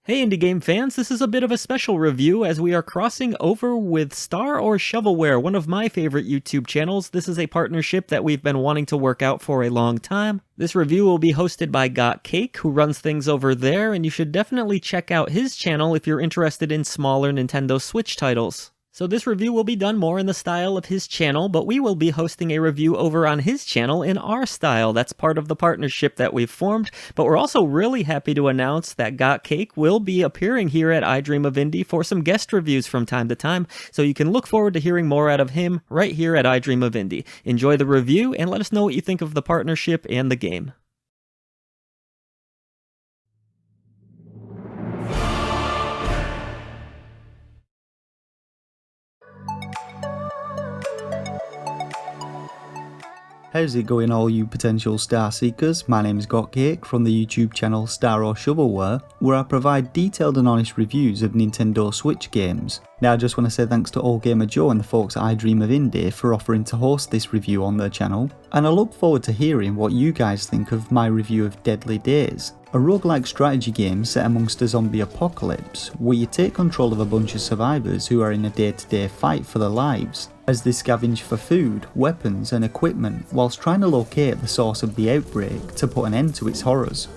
Hey indie game fans, this is a bit of a special review as we are crossing over with Star or Shovelware, one of my favorite YouTube channels. This is a partnership that we've been wanting to work out for a long time. This review will be hosted by Got Cake, who runs things over there, and you should definitely check out his channel if you're interested in smaller Nintendo Switch titles. So this review will be done more in the style of his channel, but we will be hosting a review over on his channel in our style. That's part of the partnership that we've formed, but we're also really happy to announce that Got Cake will be appearing here at I Dream of Indie for some guest reviews from time to time, so you can look forward to hearing more out of him right here at I Dream of Indie. Enjoy the review, and let us know what you think of the partnership and the game. How's it going, all you potential star seekers? My name is Gotcake from the YouTube channel Star or Shovelware, where I provide detailed and honest reviews of Nintendo Switch games. Now I just want to say thanks to All Gamer Joe and the folks at I Dream of Indie for offering to host this review on their channel, and I look forward to hearing what you guys think of my review of Deadly Days, a roguelike strategy game set amongst a zombie apocalypse, where you take control of a bunch of survivors who are in a day-to-day fight for their lives, as they scavenge for food, weapons and equipment whilst trying to locate the source of the outbreak to put an end to its horrors.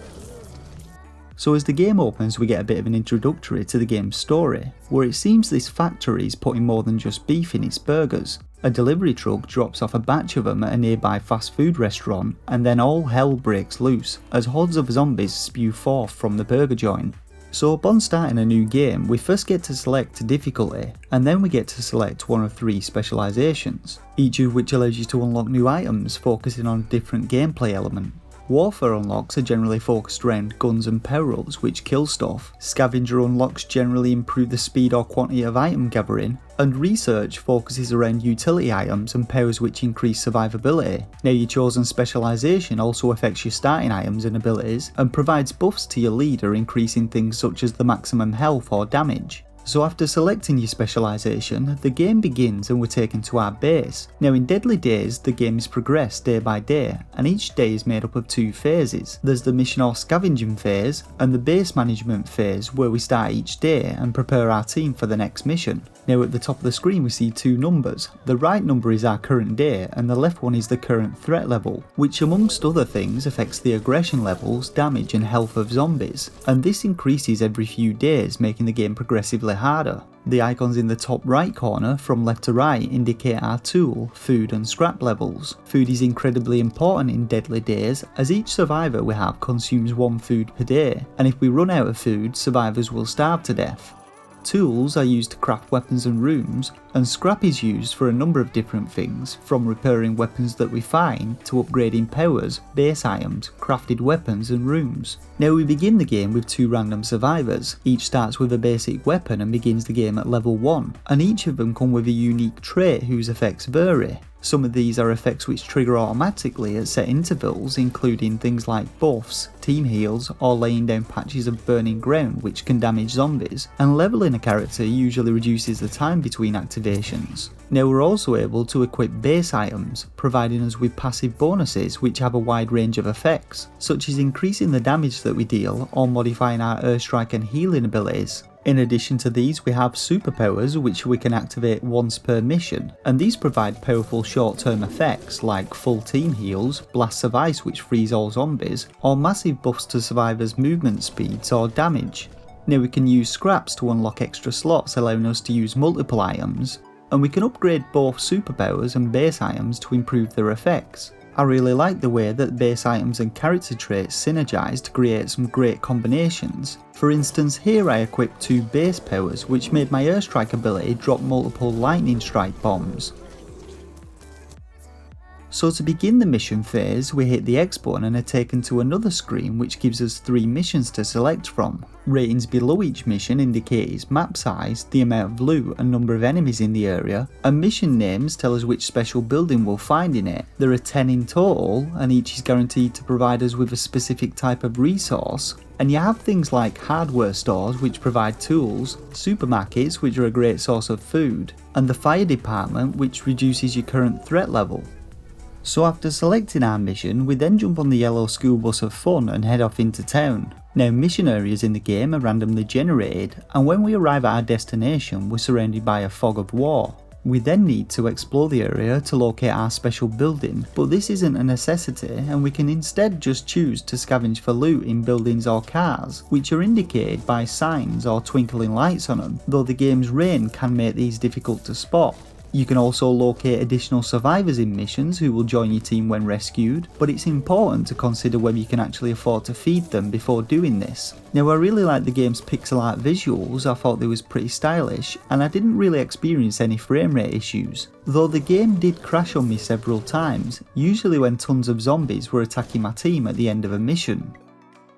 So as the game opens, we get a bit of an introductory to the game's story, where it seems this factory is putting more than just beef in its burgers. A delivery truck drops off a batch of them at a nearby fast food restaurant, and then all hell breaks loose as hordes of zombies spew forth from the burger joint. So upon starting a new game, we first get to select difficulty, and then we get to select one of 3 specialisations, each of which allows you to unlock new items focusing on a different gameplay element. Warfare unlocks are generally focused around guns and power-ups which kill stuff, Scavenger unlocks generally improve the speed or quantity of item gathering, and Research focuses around utility items and powers which increase survivability. Now your chosen specialisation also affects your starting items and abilities, and provides buffs to your leader, increasing things such as the maximum health or damage. So after selecting your specialisation, the game begins and we're taken to our base. Now in Deadly Days, the game is progressed day by day, and each day is made up of 2 phases. There's the mission or scavenging phase, and the base management phase, where we start each day and prepare our team for the next mission. Now at the top of the screen we see 2 numbers. The right number is our current day, and the left one is the current threat level, which amongst other things affects the aggression levels, damage and health of zombies, and this increases every few days, making the game progressively harder. The icons in the top right corner from left to right indicate our tool, food and scrap levels. Food is incredibly important in Deadly Days, as each survivor we have consumes 1 food per day, and if we run out of food, survivors will starve to death. Tools are used to craft weapons and rooms, and scrap is used for a number of different things, from repairing weapons that we find to upgrading powers, base items, crafted weapons and rooms. Now we begin the game with 2 random survivors. Each starts with a basic weapon and begins the game at level 1, and each of them come with a unique trait whose effects vary. Some of these are effects which trigger automatically at set intervals, including things like buffs, team heals, or laying down patches of burning ground which can damage zombies, and leveling a character usually reduces the time between activations. Now we're also able to equip base items, providing us with passive bonuses which have a wide range of effects, such as increasing the damage that we deal or modifying our airstrike and healing abilities. In addition to these, we have superpowers which we can activate once per mission, and these provide powerful short-term effects like full team heals, blasts of ice which freeze all zombies, or massive buffs to survivors' movement speeds or damage. Now we can use scraps to unlock extra slots, allowing us to use multiple items, and we can upgrade both superpowers and base items to improve their effects. I really like the way that base items and character traits synergise to create some great combinations. For instance, here I equipped 2 base powers which made my airstrike ability drop multiple lightning strike bombs. So to begin the mission phase, we hit the X button and are taken to another screen which gives us 3 missions to select from. Ratings below each mission indicate its map size, the amount of loot and number of enemies in the area, and mission names tell us which special building we'll find in it. There are 10 in total, and each is guaranteed to provide us with a specific type of resource. And you have things like hardware stores which provide tools, supermarkets which are a great source of food, and the fire department which reduces your current threat level. So after selecting our mission, we then jump on the yellow school bus of fun and head off into town. Now mission areas in the game are randomly generated, and when we arrive at our destination we're surrounded by a fog of war. We then need to explore the area to locate our special building, but this isn't a necessity and we can instead just choose to scavenge for loot in buildings or cars, which are indicated by signs or twinkling lights on them, though the game's rain can make these difficult to spot. You can also locate additional survivors in missions who will join your team when rescued, but it's important to consider whether you can actually afford to feed them before doing this. Now I really like the game's pixel art visuals, I thought they was pretty stylish, and I didn't really experience any frame rate issues, though the game did crash on me several times, usually when tons of zombies were attacking my team at the end of a mission.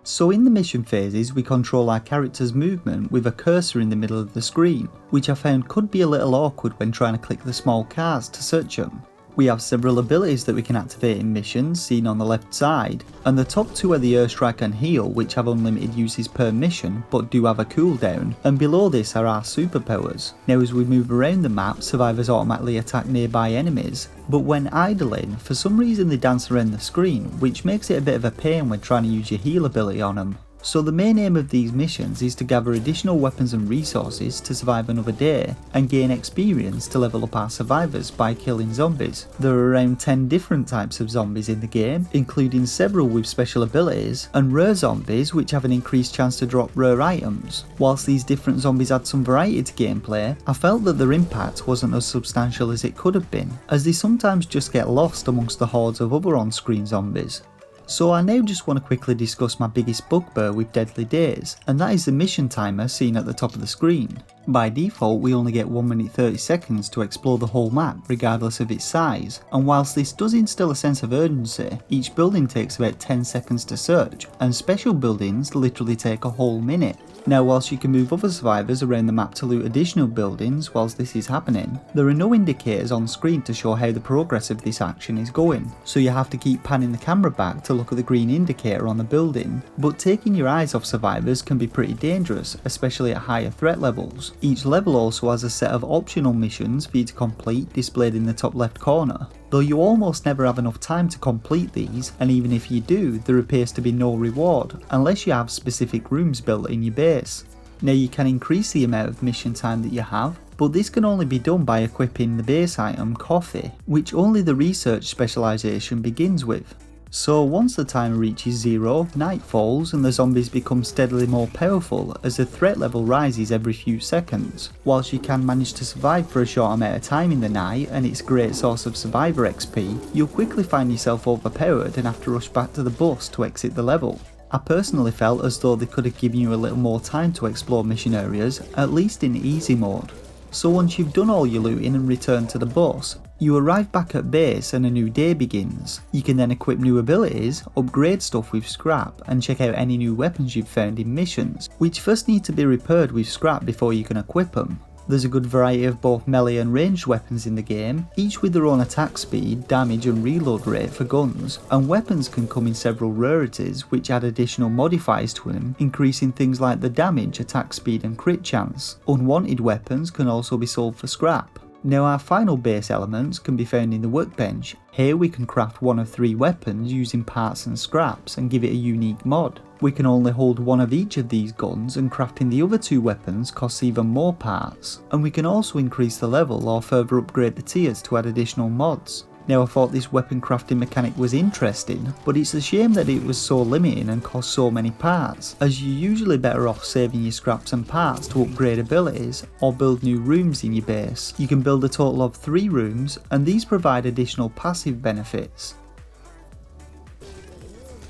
So in the mission phases we control our character's movement with a cursor in the middle of the screen, which I found could be a little awkward when trying to click the small cars to search them. We have several abilities that we can activate in missions, seen on the left side, and the top two are the airstrike and heal, which have unlimited uses per mission but do have a cooldown, and below this are our superpowers. Now as we move around the map, survivors automatically attack nearby enemies, but when idling, for some reason they dance around the screen, which makes it a bit of a pain when trying to use your heal ability on them. So the main aim of these missions is to gather additional weapons and resources to survive another day, and gain experience to level up our survivors by killing zombies. There are around 10 different types of zombies in the game, including several with special abilities, and rare zombies which have an increased chance to drop rare items. Whilst these different zombies add some variety to gameplay, I felt that their impact wasn't as substantial as it could have been, as they sometimes just get lost amongst the hordes of other on-screen zombies. So I now just want to quickly discuss my biggest bugbear with Deadly Days, and that is the mission timer seen at the top of the screen. By default we only get 1 minute 30 seconds to explore the whole map regardless of its size, and whilst this does instill a sense of urgency, each building takes about 10 seconds to search, and special buildings literally take a whole minute. Now whilst you can move other survivors around the map to loot additional buildings whilst this is happening, there are no indicators on screen to show how the progress of this action is going, so you have to keep panning the camera back to look at the green indicator on the building, but taking your eyes off survivors can be pretty dangerous, especially at higher threat levels. Each level also has a set of optional missions for you to complete displayed in the top left corner, though you almost never have enough time to complete these, and even if you do, there appears to be no reward, unless you have specific rooms built in your base. Now you can increase the amount of mission time that you have, but this can only be done by equipping the base item Coffee, which only the research specialisation begins with. So once the timer reaches 0, night falls and the zombies become steadily more powerful as the threat level rises every few seconds. Whilst you can manage to survive for a short amount of time in the night and it's a great source of survivor XP, you'll quickly find yourself overpowered and have to rush back to the bus to exit the level. I personally felt as though they could have given you a little more time to explore mission areas, at least in easy mode. So once you've done all your looting and returned to the bus, you arrive back at base and a new day begins. You can then equip new abilities, upgrade stuff with scrap, and check out any new weapons you've found in missions, which first need to be repaired with scrap before you can equip them. There's a good variety of both melee and ranged weapons in the game, each with their own attack speed, damage and reload rate for guns, and weapons can come in several rarities which add additional modifiers to them, increasing things like the damage, attack speed and crit chance. Unwanted weapons can also be sold for scrap. Now our final base elements can be found in the workbench. Here we can craft one of 3 weapons using parts and scraps and give it a unique mod. We can only hold one of each of these guns, and crafting the other 2 weapons costs even more parts. And we can also increase the level or further upgrade the tiers to add additional mods. Now I thought this weapon crafting mechanic was interesting, but it's a shame that it was so limiting and cost so many parts, as you're usually better off saving your scraps and parts to upgrade abilities or build new rooms in your base. You can build a total of 3 rooms, and these provide additional passive benefits.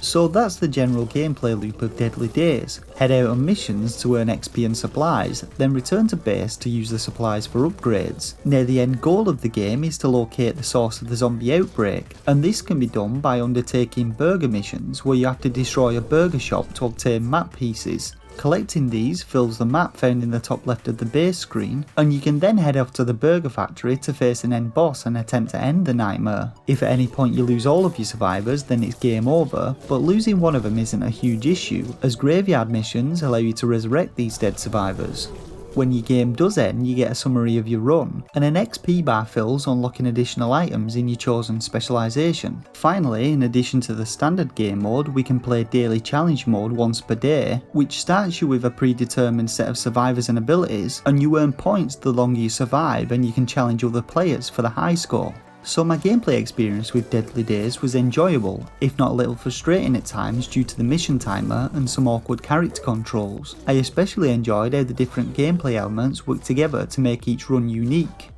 So that's the general gameplay loop of Deadly Days. Head out on missions to earn XP and supplies, then return to base to use the supplies for upgrades. Now the end goal of the game is to locate the source of the zombie outbreak, and this can be done by undertaking burger missions where you have to destroy a burger shop to obtain map pieces. Collecting these fills the map found in the top left of the base screen, and you can then head off to the burger factory to face an end boss and attempt to end the nightmare. If at any point you lose all of your survivors, then it's game over, but losing one of them isn't a huge issue, as graveyard missions allow you to resurrect these dead survivors. When your game does end, you get a summary of your run, and an XP bar fills, unlocking additional items in your chosen specialisation. Finally, in addition to the standard game mode, we can play daily challenge mode once per day, which starts you with a predetermined set of survivors and abilities, and you earn points the longer you survive, and you can challenge other players for the high score. So my gameplay experience with Deadly Days was enjoyable, if not a little frustrating at times due to the mission timer and some awkward character controls. I especially enjoyed how the different gameplay elements work together to make each run unique.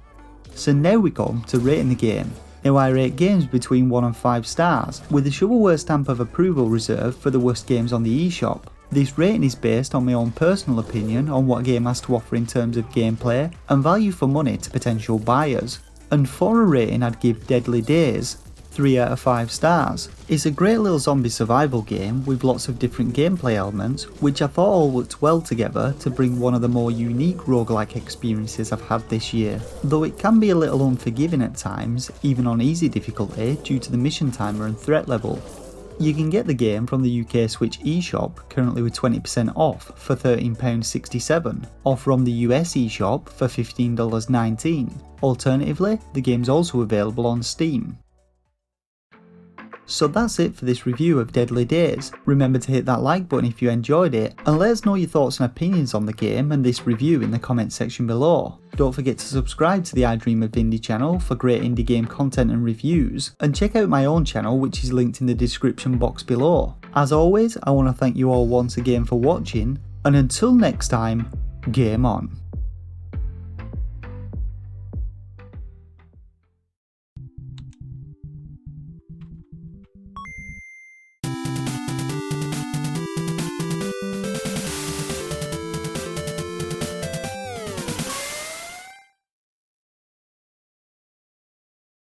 So now we come to rating the game. Now I rate games between 1 and 5 stars, with the Shovelware stamp of approval reserved for the worst games on the eShop. This rating is based on my own personal opinion on what a game has to offer in terms of gameplay and value for money to potential buyers. And for a rating I'd give Deadly Days 3 out of 5 stars. It's a great little zombie survival game with lots of different gameplay elements which I thought all worked well together to bring one of the more unique roguelike experiences I've had this year, though it can be a little unforgiving at times, even on easy difficulty due to the mission timer and threat level. You can get the game from the UK Switch eShop, currently with 20% off for £13.67, or from the US eShop for $15.19. Alternatively, the game's also available on Steam. So that's it for this review of Deadly Days. Remember to hit that like button if you enjoyed it, and let us know your thoughts and opinions on the game and this review in the comment section below. Don't forget to subscribe to the I Dream of Indie channel for great indie game content and reviews, and check out my own channel which is linked in the description box below. As always, I want to thank you all once again for watching, and until next time, game on.